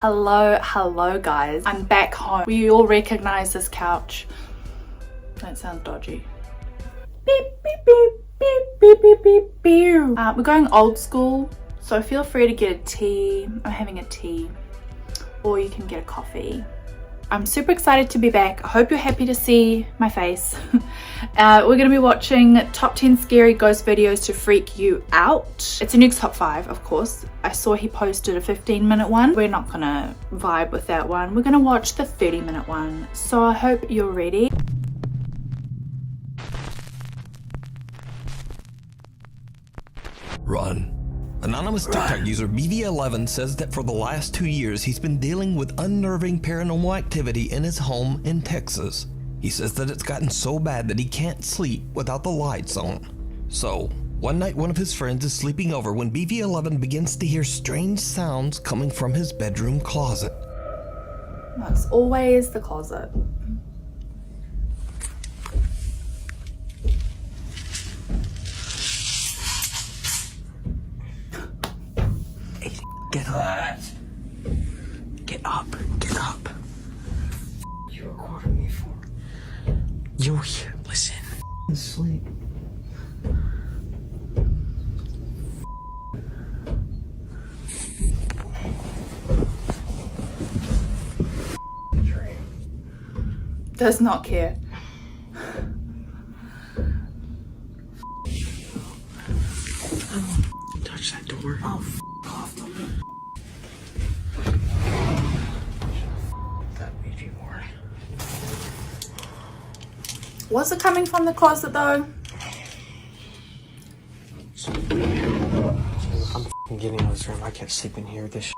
Hello guys, I'm back home. We all recognize this couch. That sounds dodgy. Beep beep beep beep beep beep beep beep. We're going old school, so feel free to get a tea. I'm having a tea, or you can get a coffee. I'm super excited to be back. I hope you're happy to see my face. We're gonna be watching top 10 scary ghost videos to freak you out. It's a Nuke's top 5, of course. I saw he posted a 15-minute one. We're not gonna vibe with that one. We're gonna watch the 30-minute one. So I hope you're ready. Run. Anonymous TikTok user BV11 says that for the last 2 years he's been dealing with unnerving paranormal activity in his home in Texas. He says that it's gotten so bad that he can't sleep without the lights on. So, one night one of his friends is sleeping over when BV11 begins to hear strange sounds coming from his bedroom closet. It's always the closet. Get up. Get up. Get up. You recorded me for? You're here. Listen. Sleep. Does not care. Touch that door. Oh, off the lid. That made you more. Was it coming from the closet though? I'm getting out of this room. I can't sleep in here. This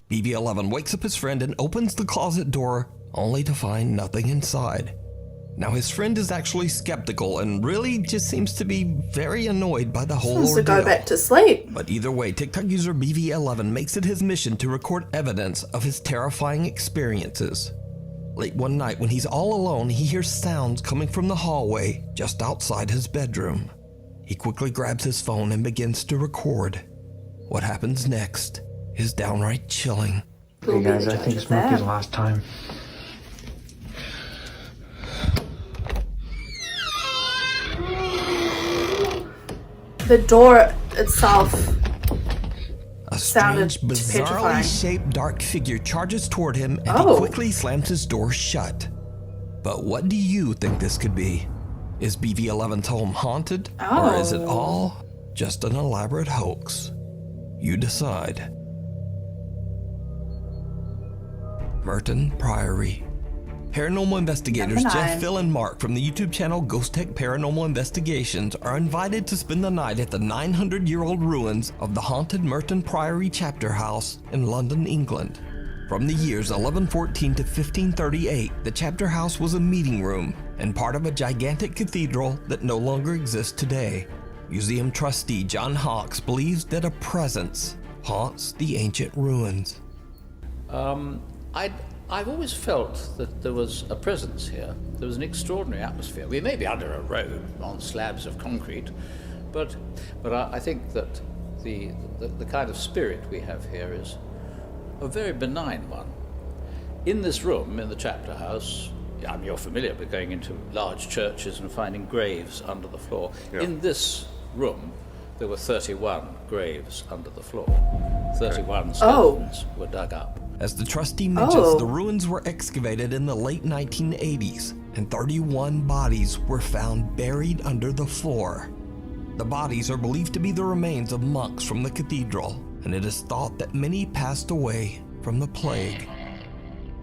BB11 wakes up his friend and opens the closet door, only to find nothing inside. Now his friend is actually skeptical and really just seems to be very annoyed by the whole Wants to ordeal. go back to sleep. But either way, TikTok user BV11 makes it his mission to record evidence of his terrifying experiences. Late one night when he's all alone, he hears sounds coming from the hallway just outside his bedroom. He quickly grabs his phone and begins to record. What happens next is downright chilling. We'll Hey be guys, the I judge think of smoke that. is last time. The door itself A sounded strange, bizarrely petrifying. shaped dark figure charges toward him and Oh. he quickly slams his door shut. But what do you think this could be? Is BV11's home haunted? Or is it Oh. all just an elaborate hoax? You decide. Merton Priory. Paranormal investigators Number 9. Jeff, Phil, and Mark from the YouTube channel Ghost Tech Paranormal Investigations are invited to spend the night at the 900-year-old ruins of the haunted Merton Priory chapter house in London, England. From the years 1114 to 1538, the chapter house was a meeting room and part of a gigantic cathedral that no longer exists today. Museum trustee John Hawkes believes that a presence haunts the ancient ruins. I've always felt that there was a presence here. There was an extraordinary atmosphere. We may be under a road on slabs of concrete, but I think that the kind of spirit we have here is a very benign one. In this room, in the chapter house, you're familiar with going into large churches and finding graves under the floor. Yeah. In this room, there were 31 graves under the floor. 31 skeletons were dug up. As the trustee mentions, the ruins were excavated in the late 1980s, and 31 bodies were found buried under the floor. The bodies are believed to be the remains of monks from the cathedral, and it is thought that many passed away from the plague.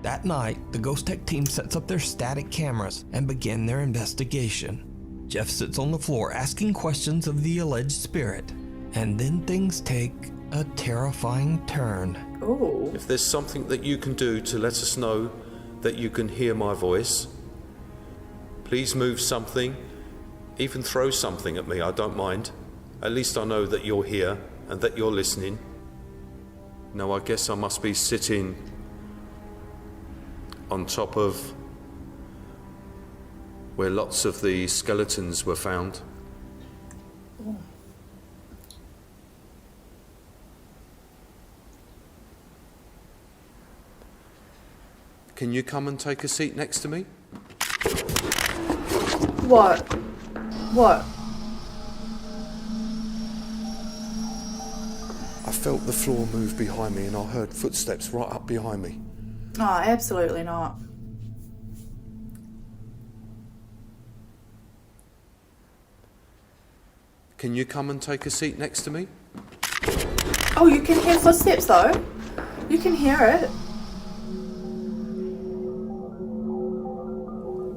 That night, the Ghost Tech team sets up their static cameras and begin their investigation. Jeff sits on the floor asking questions of the alleged spirit, and then things take a terrifying turn. Oh. If there's something that you can do to let us know that you can hear my voice, please move something, even throw something at me, I don't mind. At least I know that you're here and that you're listening. Now I guess I must be sitting on top of where lots of the skeletons were found. Can you come and take a seat next to me? What? What? I felt the floor move behind me and I heard footsteps right up behind me. Oh, absolutely not. Can you come and take a seat next to me? Oh, you can hear footsteps though. You can hear it.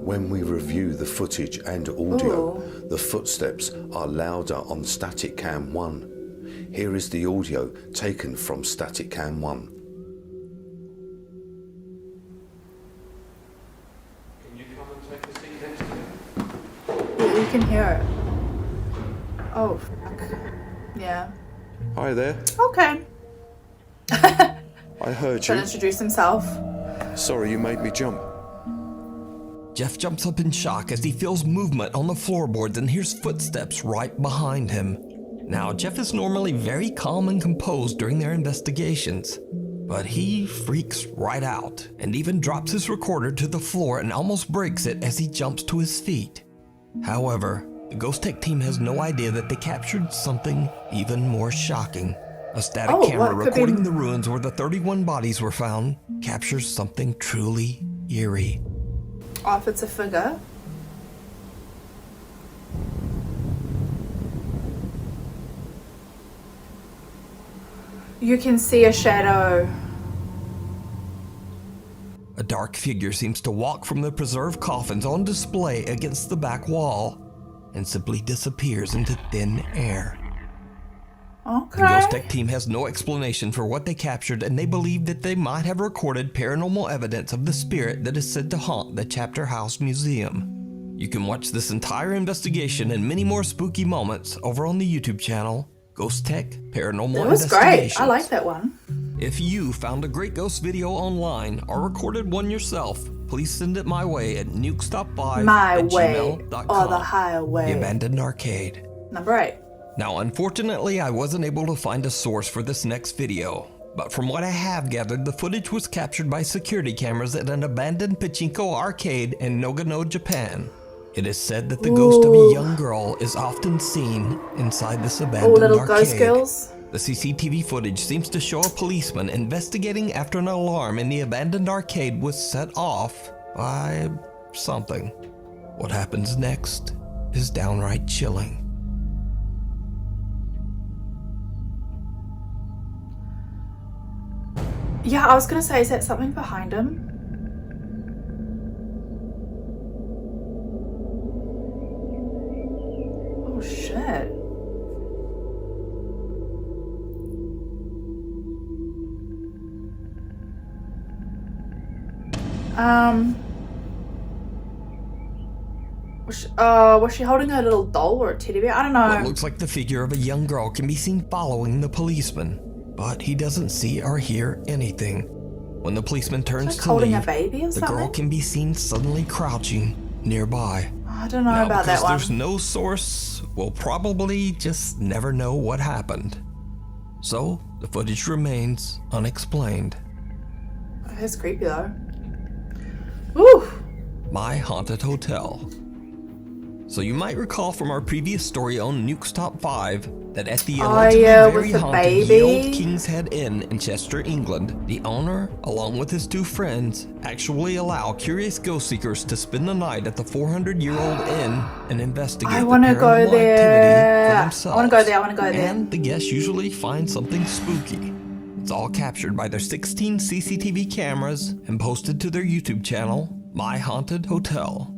When we review the footage and audio, Ooh. the footsteps are louder on static cam 1. Here is the audio taken from static cam 1. Can you come and take a seat next to me? Yeah, you can hear it. Oh, fuck. Yeah. Hi there. Okay. I heard Trying you. to introduce himself. Sorry you made me jump. Jeff jumps up in shock as he feels movement on the floorboards and hears footsteps right behind him. Now, Jeff is normally very calm and composed during their investigations, but he freaks right out and even drops his recorder to the floor and almost breaks it as he jumps to his feet. However, the Ghost Tech team has no idea that they captured something even more shocking. A static camera recording the ruins where the 31 bodies were found captures something truly eerie. Oh, if it's a figure. You can see a shadow. A dark figure seems to walk from the preserved coffins on display against the back wall and simply disappears into thin air. Okay. The Ghost Tech team has no explanation for what they captured, and they believe that they might have recorded paranormal evidence of the spirit that is said to haunt the Chapter House Museum. You can watch this entire investigation and many more spooky moments over on the YouTube channel, Ghost Tech Paranormal That was Investigations. great. I like that one. If you found a great ghost video online or recorded one yourself, please send it my way at nukestop5 My at way gmail.com. or the highway. The Abandoned Arcade. Number 8. Now, unfortunately, I wasn't able to find a source for this next video, but from what I have gathered, the footage was captured by security cameras at an abandoned pachinko arcade in Nagano, Japan. It is said that the ghost of a young girl is often seen inside this abandoned little arcade. ghost girls. The CCTV footage seems to show a policeman investigating after an alarm in the abandoned arcade was set off by something. What happens next is downright chilling. Yeah, I was gonna say, is that something behind him? Oh shit. Was she holding a little doll or a teddy bear? I don't know. What looks like the figure of a young girl can be seen following the policeman, but he doesn't see or hear anything. When the policeman turns to holding leave, a baby or the girl something? can be seen suddenly crouching nearby. I don't know Now, about that because one. there's no source, we'll probably just never know what happened. So, the footage remains unexplained. That's creepy though. Woo! My Haunted Hotel. So you might recall from our previous story on Nuke's Top 5 that at the allegedly with very the haunted Ye Old baby? King's Head Inn in Chester, England, the owner, along with his 2 friends, actually allow curious ghost seekers to spend the night at the 400-year-old inn and investigate I wanna the go paranormal there. activity for themselves. I wanna go there, I wanna go there. And the guests usually find something spooky. It's all captured by their 16 CCTV cameras and posted to their YouTube channel, My Haunted Hotel.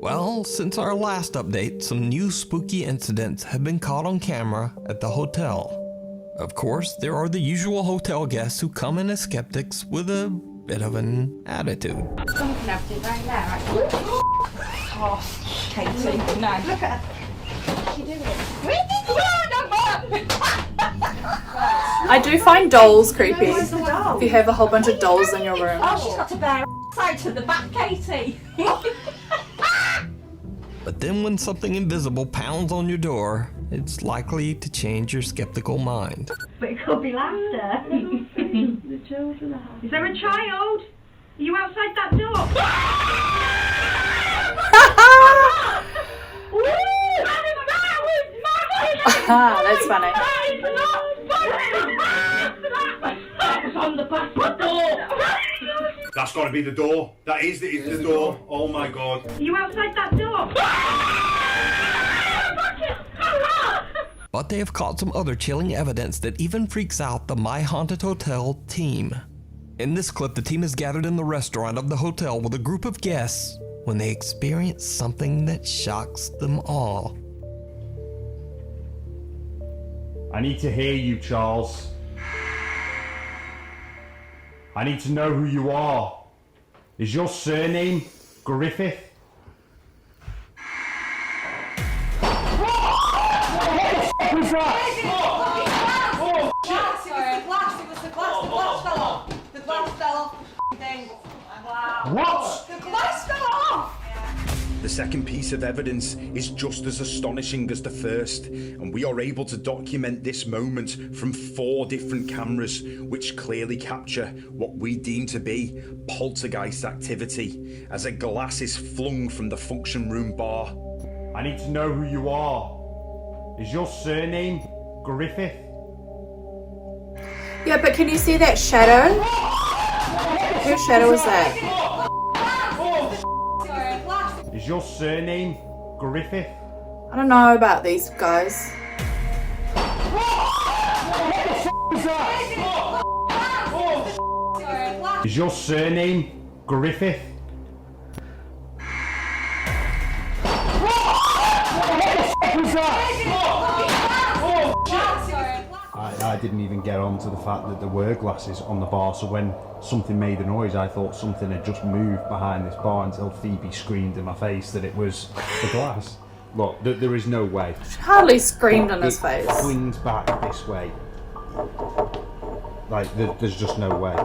Well, since our last update, some new spooky incidents have been caught on camera at the hotel. Of course, there are the usual hotel guests who come in as skeptics with a bit of an attitude. Someone can have it right there, actually. Oh, Katie, no. Look at her. What's she doing? I do find dolls creepy. Where's the doll? If you have a whole bunch of dolls in your room. Oh, she's got to bear side to the back, Katie. But then when something invisible pounds on your door, it's likely to change your skeptical mind. But it could be laughter. The children are happy. Is there a child? You outside that door? That's funny. On the back door. That's got to be the door. That is the door. Oh my god. You outside that door? But they have caught some other chilling evidence that even freaks out the My Haunted Hotel team. In this clip, the team is gathered in the restaurant of the hotel with a group of guests when they experience something that shocks them all. I need to hear you, Charles. I need to know who you are. Is your surname Griffith? What was that? The glass fell off. Thing. Wow. What? The glass fell off. The second piece of evidence is just as astonishing as the first, and we are able to document this moment from 4 different cameras, which clearly capture what we deem to be poltergeist activity, as a glass is flung from the function room bar. I need to know who you are. Is your surname Griffith? Yeah, but can you see that shadow? Whose shadow is that? Is your surname Griffith? I don't know about these guys. Is your surname Griffith? I didn't even get on to the fact that there were glasses on the bar, so when something made a noise I thought something had just moved behind this bar until Phoebe screamed in my face that it was the glass. Look, there is no way. She hardly screamed in his face. It swings back this way. Like, there's just no way.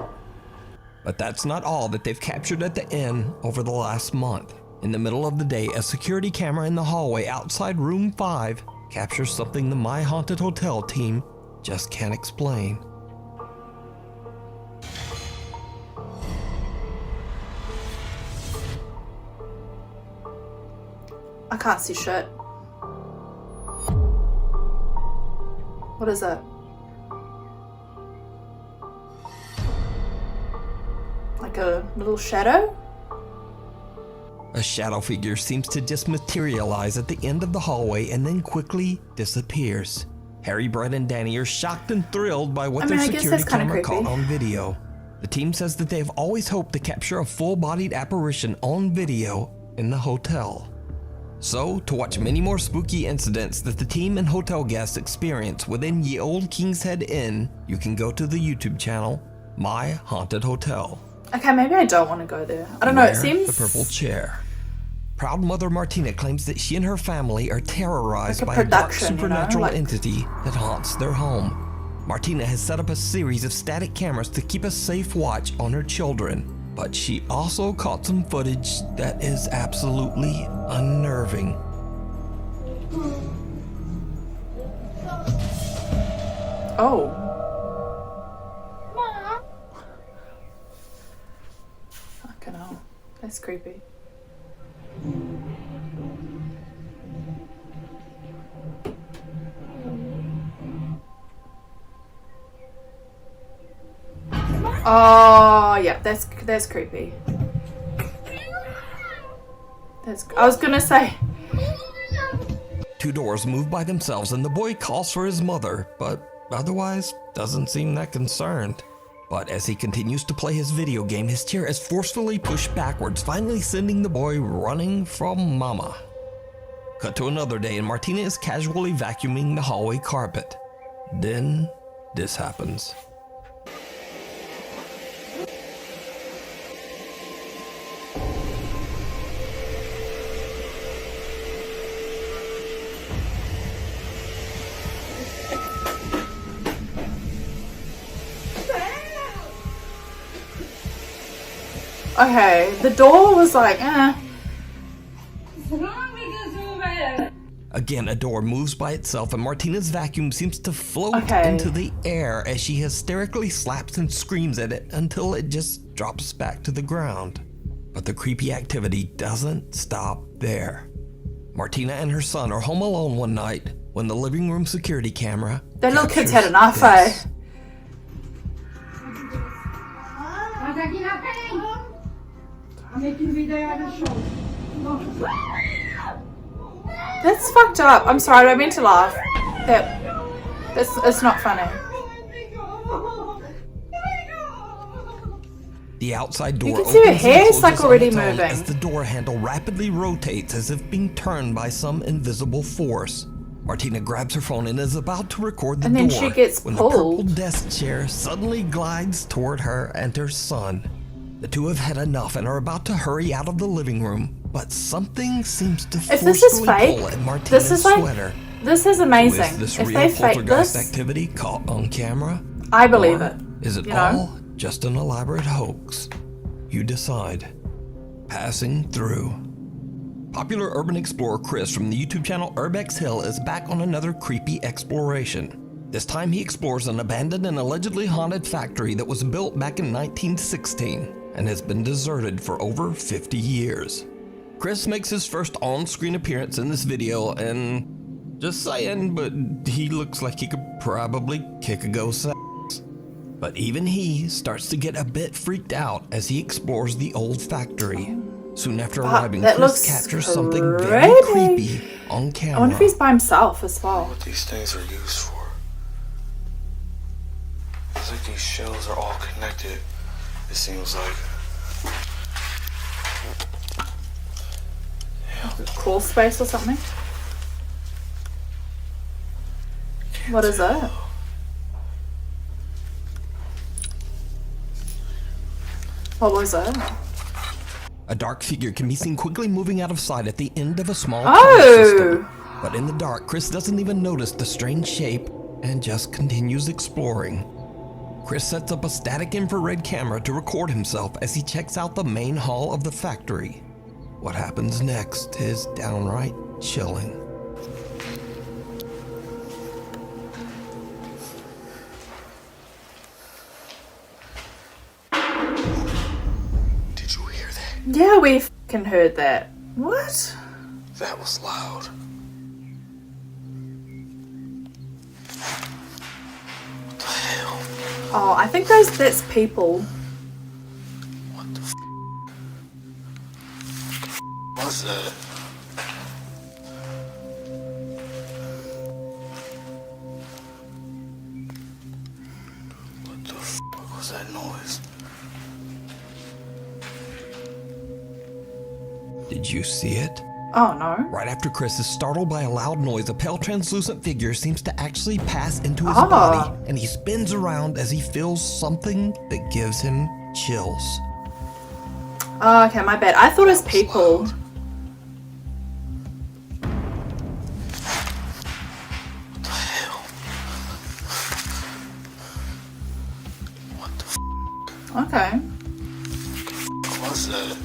But that's not all that they've captured at the inn over the last month. In the middle of the day, a security camera in the hallway outside room 5 captures something the My Haunted Hotel team just can't explain. I can't see shit. What is it? Like a little shadow? A shadow figure seems to just materialize at the end of the hallway and then quickly disappears. Harry, Brett, and Danny are shocked and thrilled by what their security camera caught on video. The team says that they have always hoped to capture a full-bodied apparition on video in the hotel. So, to watch many more spooky incidents that the team and hotel guests experience within Ye Old King's Head Inn, you can go to the YouTube channel, My Haunted Hotel. Okay, maybe I don't want to go there. I don't know, it seems... The purple chair. Proud mother Martina claims that she and her family are terrorized like by a dark production, supernatural like... entity that haunts their home. Martina has set up a series of static cameras to keep a safe watch on her children, but she also caught some footage that is absolutely unnerving. Oh. Fucking hell. That's creepy. Oh, yeah, that's creepy. I was gonna say. 2 doors move by themselves and the boy calls for his mother, but otherwise doesn't seem that concerned. But as he continues to play his video game, his chair is forcefully pushed backwards, finally sending the boy running from Mama. Cut to another day and Martina is casually vacuuming the hallway carpet. Then this happens. A Again, a door moves by itself and Martina's vacuum seems to float into the air as she hysterically slaps and screams at it until it just drops back to the ground. But the creepy activity doesn't stop there. Martina and her son are home alone one night when the living room security camera That little kid's had captures enough, eh? this. That's fucked up. I'm sorry, I don't mean to laugh. It's not funny. The outside door You can see her opens and hair's closes like on already its own moving. as the door handle rapidly rotates as if being turned by some invisible force. Martina grabs her phone and is about to record the And then door she gets when the purple pulled. desk chair suddenly glides toward her and her son. The two have had enough and are about to hurry out of the living room, but something seems to If this is forcefully fake, pull at Martina's this is like, sweater. this is So amazing. is this If real they fake poltergeist this, activity caught on camera? I believe Or it. is it you know? all just an elaborate hoax? You decide. Passing through. Popular urban explorer Chris from the YouTube channel Urbex Hill is back on another creepy exploration. This time he explores an abandoned and allegedly haunted factory that was built back in 1916 and has been deserted for over 50 years. Chris makes his first on-screen appearance in this video and just saying, but he looks like he could probably kick a ghost. But even he starts to get a bit freaked out as he explores the old factory. Soon after arriving, that Chris looks captures something very creepy. creepy on camera. I wonder if he's by himself as well. What these things are used for. It's like these shells are all connected, it seems like. Crawl space or something? What is it? What was it? A dark figure can be seen quickly moving out of sight at the end of a small tunnel Oh! system. But in the dark, Chris doesn't even notice the strange shape and just continues exploring. Chris sets up a static infrared camera to record himself as he checks out the main hall of the factory. What happens next is downright chilling. Did you hear that? Yeah, we f***ing heard that. What? That was loud. What the hell? Oh, I think that's people. What the f*** was that? What the f*** was that noise? Did you see it? Oh no. Right after Chris is startled by a loud noise, a pale translucent figure seems to actually pass into his Ah. body, and he spins around as he feels something that gives him chills. Oh, okay, my bad. I thought it was people. What the hell? What the f*** Okay. was that?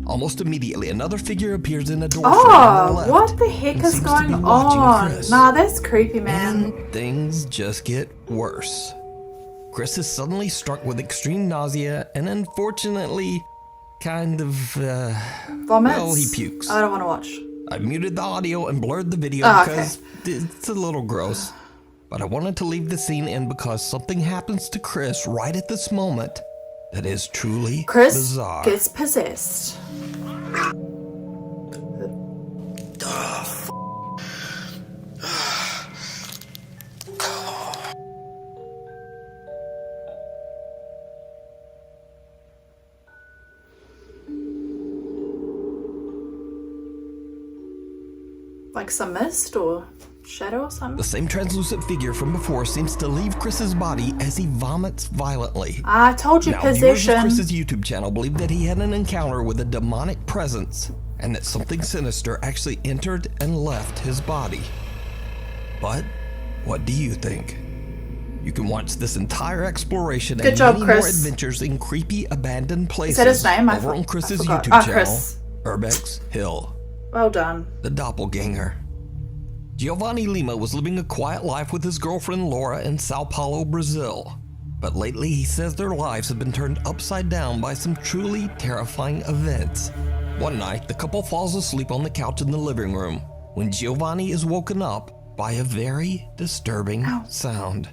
Almost immediately, another figure appears in a doorway on the Oh, left. what the heck and is seems to be going watching on? Chris. Nah, that's creepy, man. And things just get worse. Chris is suddenly struck with extreme nausea and unfortunately kind of, Vomits? well, he pukes. I don't want to watch. I muted the audio and blurred the video Oh, okay. because it's a little gross. But I wanted to leave the scene in because something happens to Chris right at this moment that is truly Chris bizarre. gets possessed. Like some mist or shadow or something? The same translucent figure from before seems to leave Chris's body as he vomits violently. I told you, Now, viewers possession. of Chris's YouTube channel believe that he had an encounter with a demonic presence and that something sinister actually entered and left his body. But what do you think? You can watch this entire exploration Good and job, many more Chris. adventures in creepy abandoned places Is that his name? over on Chris's I forgot. YouTube Oh, channel, Chris. Urbex Hill. Well done. The doppelganger. Giovanni Lima was living a quiet life with his girlfriend Laura in Sao Paulo, Brazil. But lately he says their lives have been turned upside down by some truly terrifying events. One night, the couple falls asleep on the couch in the living room when Giovanni is woken up by a very disturbing sound.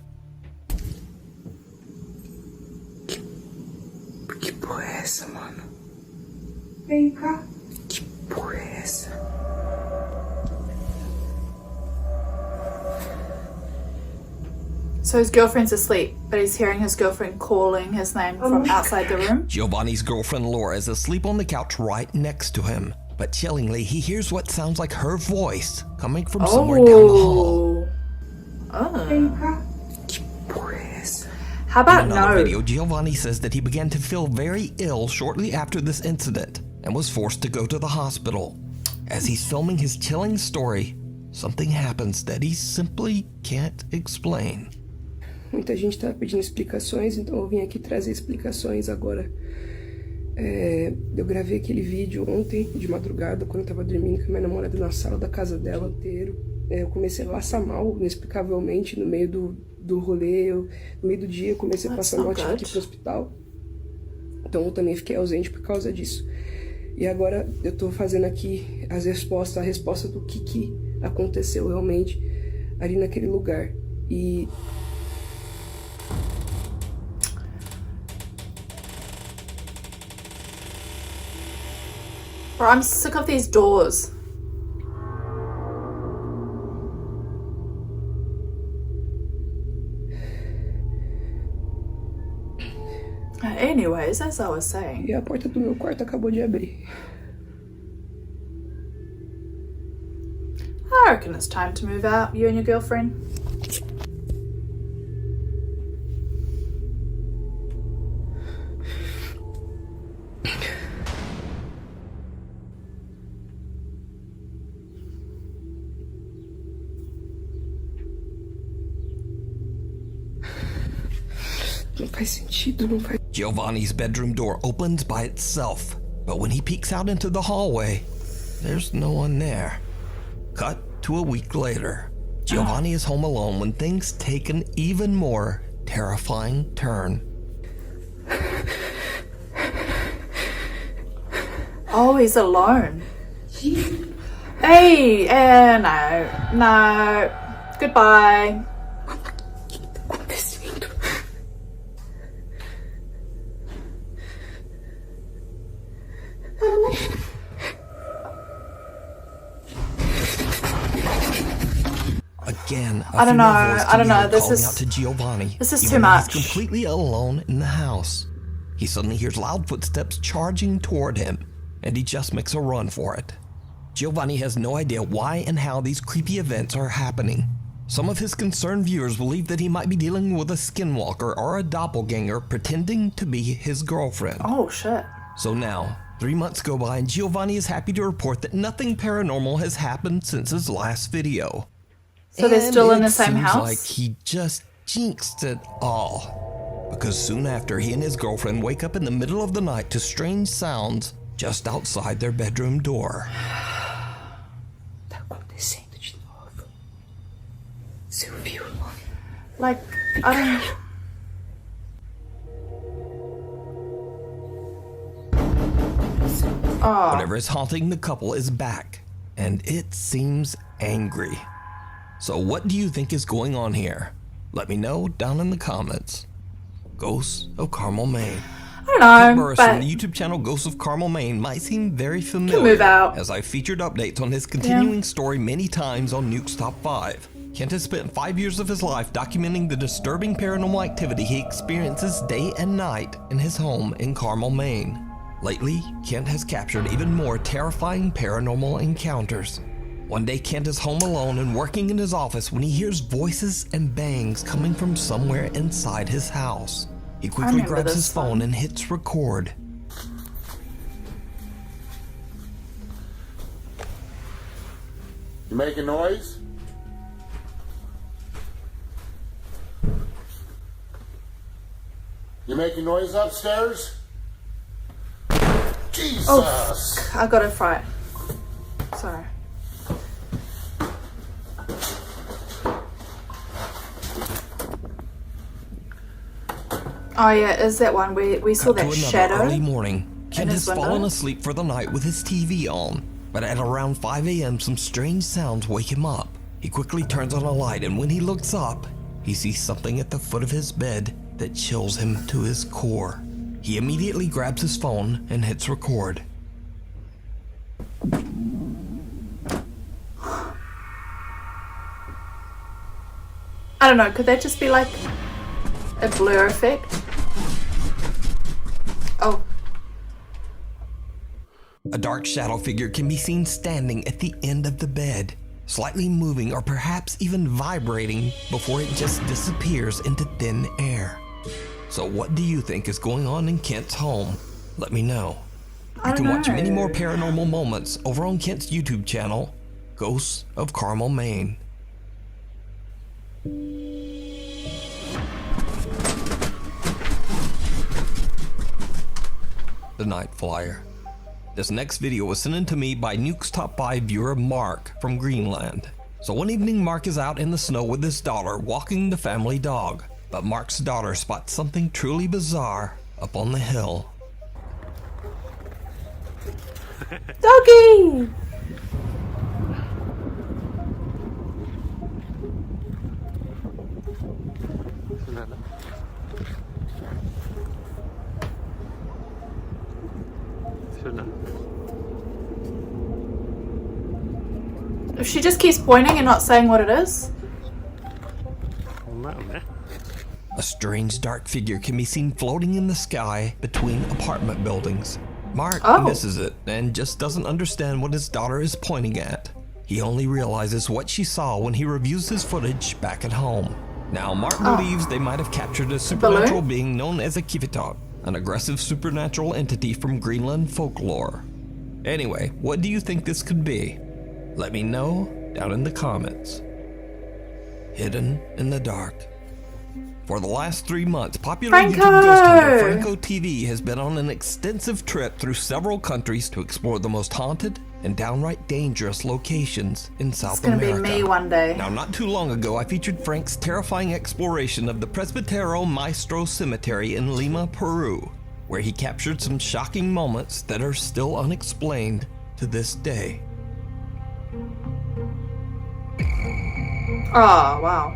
Que porra é essa, mano? Vem cá. Que porra é essa? So his girlfriend's asleep, but he's hearing his girlfriend calling his name from outside the room. Giovanni's girlfriend Laura is asleep on the couch right next to him, but chillingly he hears what sounds like her voice coming from somewhere down the hall. Vem cá. Que porra é essa? How about In another no? video, Giovanni says that he began to feel very ill shortly after this incident and was forced to go to the hospital. As he's filming his chilling story, something happens that he simply can't explain. Muita gente estava pedindo explicações, então eu vim aqui trazer explicações agora. Eu gravei aquele vídeo ontem, de madrugada, quando eu estava dormindo com a minha namorada na sala da casa dela inteiro. Eu comecei a passar mal, inexplicavelmente, no meio do rolê. No meio do dia, eu comecei a passar mal, tive que ir pro hospital. Então eu também fiquei ausente por causa disso. E agora eu tô fazendo aqui a resposta do que aconteceu realmente ali naquele lugar. E... Bro, I'm sick of these doors. Anyways, as I was saying. E a porta do meu quarto acabou de abrir. I reckon it's time to move out, you and your girlfriend. Não faz sentido, não faz... Giovanni's bedroom door opens by itself, but when he peeks out into the hallway, there's no one there. Cut to a week later. Giovanni is home alone when things take an even more terrifying turn. Oh, he's alone. Hey, no. Goodbye. Again, I don't know. This calling is out to Giovanni. This is even too though much. He's completely alone in the house. He suddenly hears loud footsteps charging toward him, and he just makes a run for it. Giovanni has no idea why and how these creepy events are happening. Some of his concerned viewers believe that he might be dealing with a skinwalker or a doppelganger pretending to be his girlfriend. Oh, shit. So now, 3 months go by and Giovanni is happy to report that nothing paranormal has happened since his last video. So they're still in the same seems house? like he just jinxed it all. Because soon after, he and his girlfriend wake up in the middle of the night to strange sounds just outside their bedroom door. Tá acontecendo de novo. Você ouviu? Like, I don't... Oh. Whatever is haunting the couple is back, and it seems angry. So what do you think is going on here? Let me know down in the comments. Ghosts of Carmel, Maine. I don't know, Burris but... from the YouTube channel Ghosts of Carmel, Maine might seem very familiar, move out. as I've featured updates on his continuing story many times on Nuke's Top 5. Kent has spent 5 years of his life documenting the disturbing paranormal activity he experiences day and night in his home in Carmel, Maine. Lately, Kent has captured even more terrifying paranormal encounters. One day, Kent is home alone and working in his office when he hears voices and bangs coming from somewhere inside his house. He quickly grabs his phone and hits record. You making noise? You making noise upstairs? Jesus! Oh, I got a fright. Sorry. Oh yeah, is that one where we saw that shadow? Early morning, Kent has window? fallen asleep for the night with his TV on, but at around 5 a.m. some strange sounds wake him up. He quickly turns on a light, and when he looks up, he sees something at the foot of his bed that chills him to his core. He immediately grabs his phone and hits record. I don't know, could that just be like a blur effect? Oh. A dark shadow figure can be seen standing at the end of the bed, slightly moving or perhaps even vibrating before it just disappears into thin air. So what do you think is going on in Kent's home? Let me know. You can watch many more paranormal moments over on Kent's YouTube channel, Ghosts of Carmel, Maine. The Night Flyer. This next video was sent in to me by Nuke's top 5 viewer Mark from Greenland. So one evening Mark is out in the snow with his daughter walking the family dog, but Mark's daughter spots something truly bizarre up on the hill. Doggy! If she just keeps pointing and not saying what it is. A strange dark figure can be seen floating in the sky between apartment buildings. Mark misses it and just doesn't understand what his daughter is pointing at. He only realizes what she saw when he reviews his footage back at home. Now, Mark believes they might have captured a supernatural being known as a Kivitok, an aggressive supernatural entity from Greenland folklore. Anyway, what do you think this could be? Let me know down in the comments. Hidden in the dark. For the last 3 months, popular YouTube ghost hunter Franco TV has been on an extensive trip through several countries to explore the most haunted and downright dangerous locations in South America. It's gonna be me one day. Now, not too long ago, I featured Frank's terrifying exploration of the Presbítero Maestro Cemetery in Lima, Peru, where he captured some shocking moments that are still unexplained to this day. Oh, wow.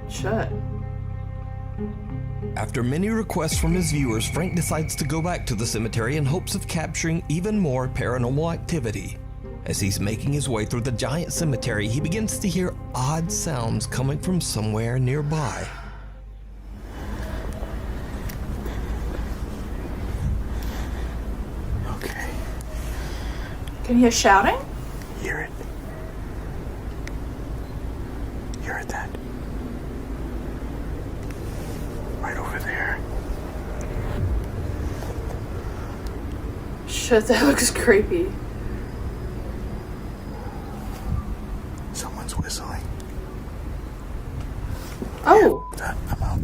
Shit. After many requests from his viewers, Frank decides to go back to the cemetery in hopes of capturing even more paranormal activity. As he's making his way through the giant cemetery, he begins to hear odd sounds coming from somewhere nearby. Okay. Can you hear shouting? Hear it. You heard that? Right over there. Shit, that looks creepy. Someone's whistling. Oh! I'm out.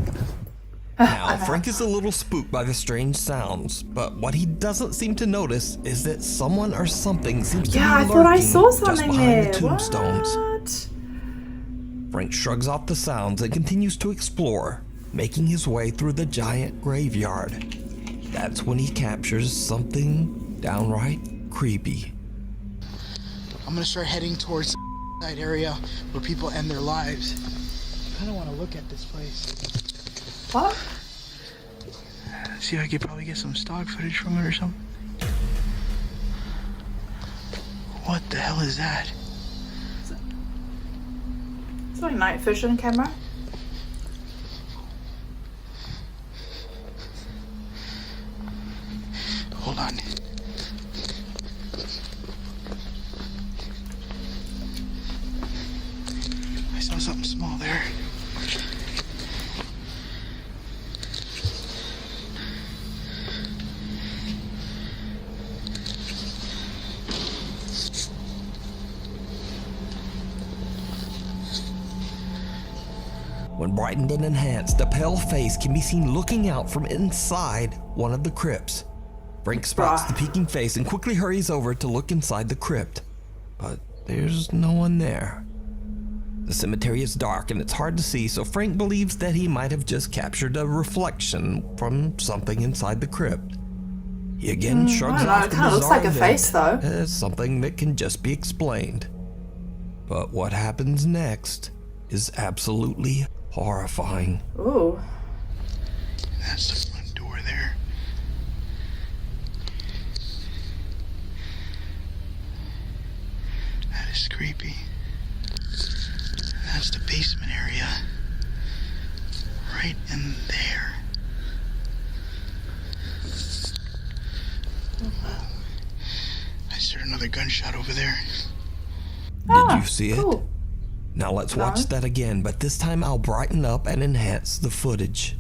Now, Frank is a little spooked by the strange sounds, but what he doesn't seem to notice is that someone or something seems to be I thought I lurking saw just something behind there. the tombstones. What? Frank shrugs off the sounds and continues to explore, making his way through the giant graveyard. That's when he captures something downright creepy. I'm gonna start heading towards that area where people end their lives. I kinda wanna look at this place. What? See if I could probably get some stock footage from it or something. What the hell is that? It's like night vision camera. Hold on. I saw something small there. When brightened and enhanced, a pale face can be seen looking out from inside one of the crypts. Frank spots the peeking face and quickly hurries over to look inside the crypt. But there's no one there. The cemetery is dark and it's hard to see, so Frank believes that he might have just captured a reflection from something inside the crypt. He again shrugs off the looks like a bizarre face, though. event as something that can just be explained. But what happens next is absolutely horrifying. Ooh. That's the front door there. That is creepy. That's the basement area. Right in there. I just heard another gunshot over there. Did you see it? Cool. Now let's watch that again, but this time I'll brighten up and enhance the footage.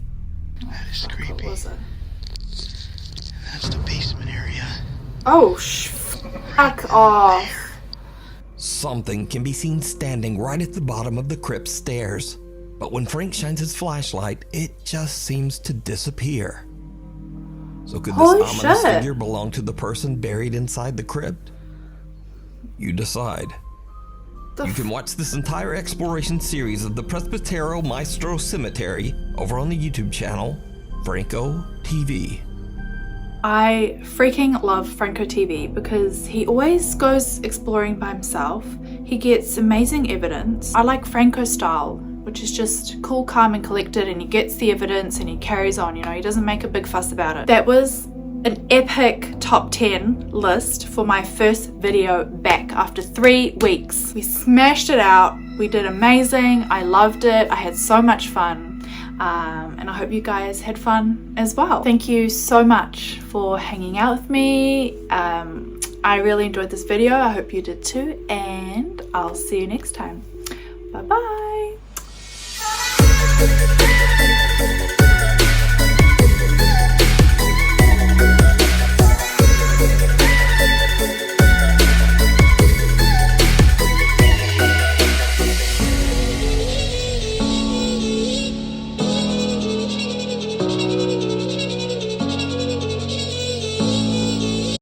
That is creepy. What was it? That's the basement area. Oh, fuck off. Something can be seen standing right at the bottom of the crypt stairs, but when Frank shines his flashlight, it just seems to disappear. So could this Holy ominous shit. figure belong to the person buried inside the crypt? You decide. You can watch this entire exploration series of the Presbitero Maestro Cemetery over on the YouTube channel, Franco TV. I freaking love Franco TV because he always goes exploring by himself. He gets amazing evidence. I like Franco style, which is just cool, calm and collected, and he gets the evidence and he carries on, you know, he doesn't make a big fuss about it. That was an epic top 10 list for my first video back after 3 weeks. We smashed it out. We did amazing. I loved it. I had so much fun. And I hope you guys had fun as well. Thank you so much for hanging out with me. I really enjoyed this video. I hope you did too. And I'll see you next time. Bye bye.